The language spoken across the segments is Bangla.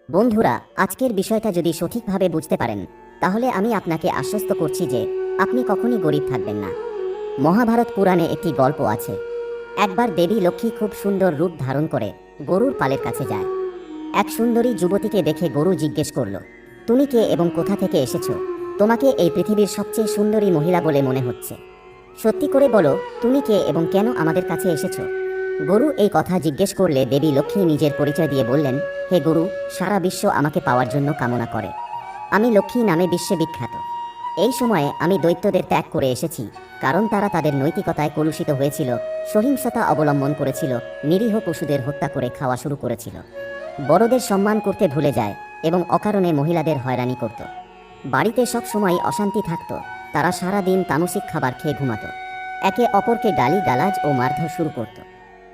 বন্ধুরা, আজকের বিষয়টা যদি সঠিকভাবে বুঝতে পারেন তাহলে আমি আপনাকে আশ্বস্ত করছি যে আপনি কখনই গরিব থাকবেন না। মহাভারত পুরাণে একটি গল্প আছে। একবার দেবী লক্ষ্মী খুব সুন্দর রূপ ধারণ করে গরুর পালের কাছে যায়। এক সুন্দরী যুবতীকে দেখে গরু জিজ্ঞেস করল, তুমি কে এবং কোথা থেকে এসেছো? তোমাকে এই পৃথিবীর সবচেয়ে সুন্দরী মহিলা বলে মনে হচ্ছে। সত্যি করে বলো, তুমি কে এবং কেন আমাদের কাছে এসেছো? গরু এই কথা জিজ্ঞেস করলে দেবী লক্ষ্মী নিজের পরিচয় দিয়ে বললেন, হে গরু, সারা বিশ্ব আমাকে পাওয়ার জন্য কামনা করে। আমি লক্ষ্মী নামে বিশ্বে বিখ্যাত। এই সময়ে আমি দৈত্যদের ত্যাগ করে এসেছি, কারণ তারা তাদের নৈতিকতায় কলুষিত হয়েছিল, সহিংসতা অবলম্বন করেছিল, নিরীহ পশুদের হত্যা করে খাওয়া শুরু করেছিল, বড়দের সম্মান করতে ভুলে যায় এবং অকারণে মহিলাদের হয়রানি করত। বাড়িতে সব সময় অশান্তি থাকত। তারা সারা দিন তামসিক খাবার খেয়ে ঘুমাত, একে অপরকে গালি গালাজ ও মারধর শুরু করত।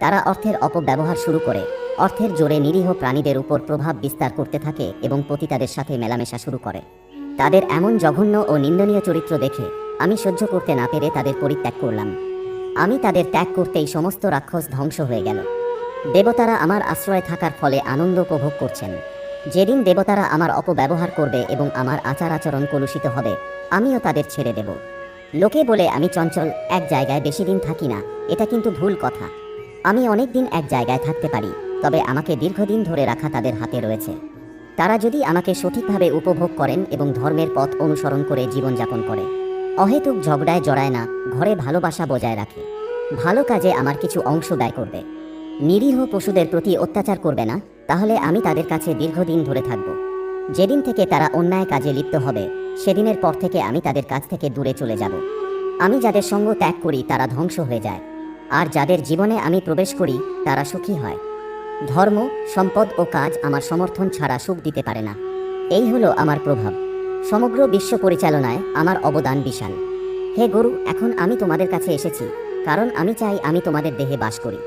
তারা অর্থের অপব্যবহার শুরু করে অর্থের জোরে নিরীহ প্রাণীদের উপর প্রভাব বিস্তার করতে থাকে এবং পতিতাদের সাথে মেলামেশা শুরু করে। তাদের এমন জঘন্য ও নিন্দনীয় চরিত্র দেখে আমি সহ্য করতে না পেরে তাদের পরিত্যাগ করলাম। আমি তাদের ত্যাগ করতেই সমস্ত রাক্ষস ধ্বংস হয়ে গেল। দেবতারা আমার আশ্রয়ে থাকার ফলে আনন্দ উপভোগ করছেন। যেদিন দেবতারা আমার অপব্যবহার করবে এবং আমার আচার আচরণ কলুষিত হবে, আমিও তাদের ছেড়ে দেব। লোকে বলে আমি চঞ্চল, এক জায়গায় বেশি দিন থাকি না। এটা কিন্তু ভুল কথা। আমি অনেক দিন এক জায়গায় থাকতে পারি, তবে আমাকে দীর্ঘদিন ধরে রাখা তাদের হাতে রয়েছে। তারা যদি আমাকে সঠিকভাবে উপভোগ করেন এবং ধর্মের পথ অনুসরণ করে জীবনযাপন করে, অহেতুক ঝগড়ায় জড়ায় না, ঘরে ভালোবাসা বজায় রাখে, ভালো কাজে আমার কিছু অংশ ব্যয় করবে, নিরীহ পশুদের প্রতি অত্যাচার করবে না, তাহলে আমি তাদের কাছে দীর্ঘদিন ধরে থাকব। যেদিন থেকে তারা অন্যায় কাজে লিপ্ত হবে, সেদিনের পর থেকে আমি তাদের কাছ থেকে দূরে চলে যাব। আমি যাদের সঙ্গ ত্যাগ করি তারা ধ্বংস হয়ে যায়, আর যাদের জীবনে আমি প্রবেশ করি তারা সুখী হয়। ধর্ম, সম্পদ ও কাজ আমার সমর্থন ছাড়া সুখ দিতে পারে না। এই হলো আমার প্রভাব। সমগ্র বিশ্ব পরিচালনায় আমার অবদান বিশাল। হে গরু, এখন আমি তোমাদের কাছে এসেছি, কারণ আমি চাই আমি তোমাদের দেহে বাস করি।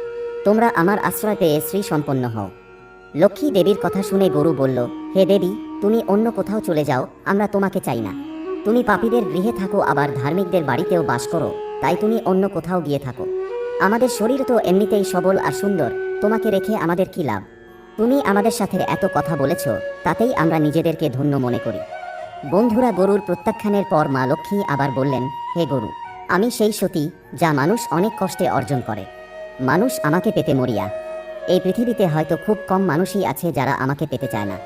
তোমরা আমার আশ্রয় পেয়ে শ্রী সম্পন্ন হও। লক্ষ্মী দেবীর কথা শুনে গরু বলল, হে দেবী, তুমি অন্য কোথাও চলে যাও, আমরা তোমাকে চাই না। তুমি পাপীদের গৃহে থাকো, আবার ধার্মিকদের বাড়িতেও বাস করো, তাই তুমি অন্য কোথাও গিয়ে থাকো। আমাদের শরীর তো এমনিতেই সবল আর সুন্দর, তোমাকে রেখে আমাদের কি লাভ? তুমি আমাদের সাথে এত কথা বলেছ, তাতেই আমরা নিজেদেরকে ধন্য মনে করি। বন্ধুরা, গরুর প্রত্যাখ্যানের পর মা লক্ষ্মী আবার বললেন, হে গরু, আমি সেই সতী যা মানুষ অনেক কষ্টে অর্জন করে। মানুষ আমাকে পেতে মরিয়া। এই পৃথিবীতে হয়তো খুব কম মানুষই আছে যারা আমাকে পেতে চায় না।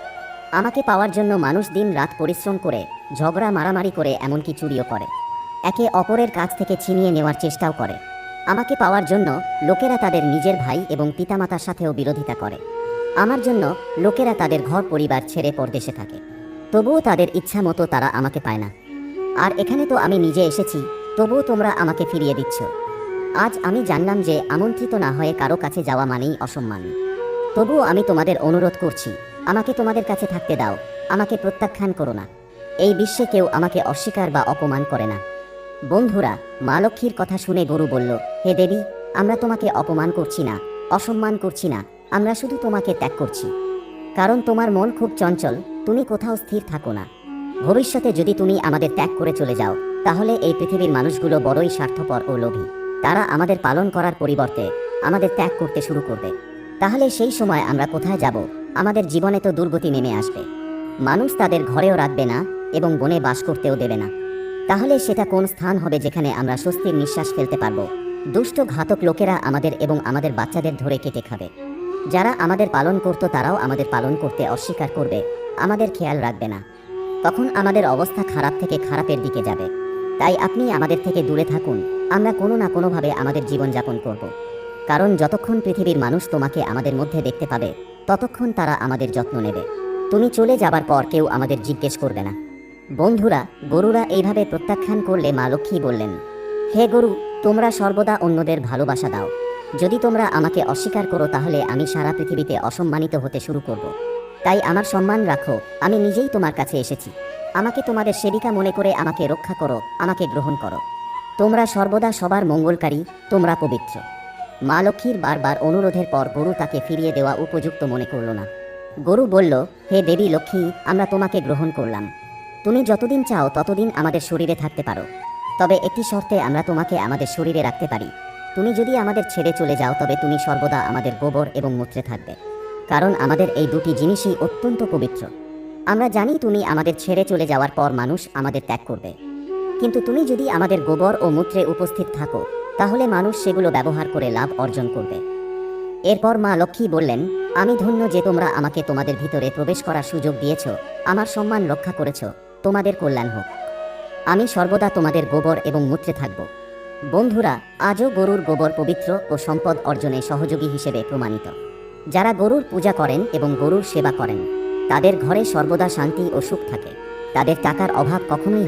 আমাকে পাওয়ার জন্য মানুষ দিন রাত পরিশ্রম করে, ঝগড়া মারামারি করে, এমনকি চুরিও করে, একে অপরের কাছ থেকে ছিনিয়ে নেওয়ার চেষ্টাও করে। আমাকে পাওয়ার জন্য লোকেরা তাদের নিজের ভাই এবং পিতামাতার সাথেও বিরোধিতা করে। আমার জন্য লোকেরা তাদের ঘর পরিবার ছেড়ে পরদেশে থাকে, তবুও তাদের ইচ্ছা মতো তারা আমাকে পায় না। আর এখানে তো আমি নিজে এসেছি, তবুও তোমরা আমাকে ফিরিয়ে দিচ্ছ। আজ আমি জানলাম যে আমন্ত্রিত না হয়ে কারো কাছে যাওয়া মানেই অসম্মান। তবুও আমি তোমাদের অনুরোধ করছি, আমাকে তোমাদের কাছে থাকতে দাও, আমাকে প্রত্যাখ্যান করো না। এই বিশ্বে কেউ আমাকে অস্বীকার বা অপমান করে না। বন্ধুরা, মা লক্ষ্মীর কথা শুনে গরু বলল, হে দেবী, আমরা তোমাকে অপমান করছি না, অসম্মান করছি না, আমরা শুধু তোমাকে ত্যাগ করছি। কারণ তোমার মন খুব চঞ্চল, তুমি কোথাও স্থির থাকো না। ভবিষ্যতে যদি তুমি আমাদের ত্যাগ করে চলে যাও, তাহলে এই পৃথিবীর মানুষগুলো বড়ই স্বার্থপর ও লোভী। তারা আমাদের পালন করার পরিবর্তে আমাদের ত্যাগ করতে শুরু করবে। তাহলে সেই সময় আমরা কোথায় যাব? আমাদের জীবনে তো দুর্গতি নেমে আসবে। মানুষ তাদের ঘরেও রাখবে না এবং বনে বাস করতেও দেবে না। তাহলে সেটা কোন স্থান হবে যেখানে আমরা স্বস্তির নিঃশ্বাস ফেলতে পারবো? দুষ্ট ঘাতক লোকেরা আমাদের এবং আমাদের বাচ্চাদের ধরে কেটে খাবে। যারা আমাদের পালন করত তারাও আমাদের পালন করতে অস্বীকার করবে, আমাদের খেয়াল রাখবে না। তখন আমাদের অবস্থা খারাপ থেকে খারাপের দিকে যাবে। তাই আপনি আমাদের থেকে দূরে থাকুন, আমরা কোনো না কোনোভাবে আমাদের জীবনযাপন করব। কারণ যতক্ষণ পৃথিবীর মানুষ তোমাকে আমাদের মধ্যে দেখতে পাবে, ততক্ষণ তারা আমাদের যত্ন নেবে। তুমি চলে যাবার পর কেউ আমাদের জিজ্ঞেস করবে না। বন্ধুরা, গরুরা এইভাবে প্রত্যাখ্যান করলে মা লক্ষ্মী বললেন, হে গরু, তোমরা সর্বদা অন্যদের ভালোবাসা দাও। যদি তোমরা আমাকে অস্বীকার করো, তাহলে আমি সারা পৃথিবীতে অসম্মানিত হতে শুরু করব। তাই আমার সম্মান রাখো, আমি নিজেই তোমার কাছে এসেছি। আমাকে তোমাদের সেবিকা মনে করে আমাকে রক্ষা করো, আমাকে গ্রহণ করো। তোমরা সর্বদা সবার মঙ্গলকারী, তোমরা পবিত্র। মা লক্ষ্মীর বারবার অনুরোধের পর গরু তাকে ফিরিয়ে দেওয়া উপযুক্ত মনে করল না। গরু বলল, হে দেবী লক্ষ্মী, আমরা তোমাকে গ্রহণ করলাম। তুমি যতদিন চাও ততদিন আমাদের শরীরে থাকতে পারো, তবে একটি শর্তে আমরা তোমাকে আমাদের শরীরে রাখতে পারি। তুমি যদি আমাদের ছেড়ে চলে যাও, তবে তুমি সর্বদা আমাদের গোবর এবং মূত্রে থাকবে। কারণ আমাদের এই দুটি জিনিসই অত্যন্ত পবিত্র। আমরা জানি তুমি আমাদের ছেড়ে চলে যাওয়ার পর মানুষ আমাদের ত্যাগ করবে, কিন্তু তুমি যদি আমাদের গোবর ও মূত্রে উপস্থিত থাকো তাহলে মানুষ সেগুলো ব্যবহার করে লাভ অর্জন করবে। এরপর মা লক্ষ্মী বললেন, আমি ধন্য যে তোমরা আমাকে তোমাদের ভিতরে প্রবেশ করার সুযোগ দিয়েছ, আমার সম্মান রক্ষা করেছ, তোমাদের কল্যাণ হোক। আমি সর্বদা তোমাদের গোবর এবং মূত্রে থাকব। বন্ধুরা, আজও গরুর গোবর পবিত্র ও সম্পদ অর্জনে সহযোগী হিসেবে প্রমাণিত। যারা গরুর পূজা করেন এবং গরুর সেবা করেন তাদের ঘরে সর্বদা শান্তি ও সুখ থাকে, তাদের টাকার অভাব কখনোই হয় না।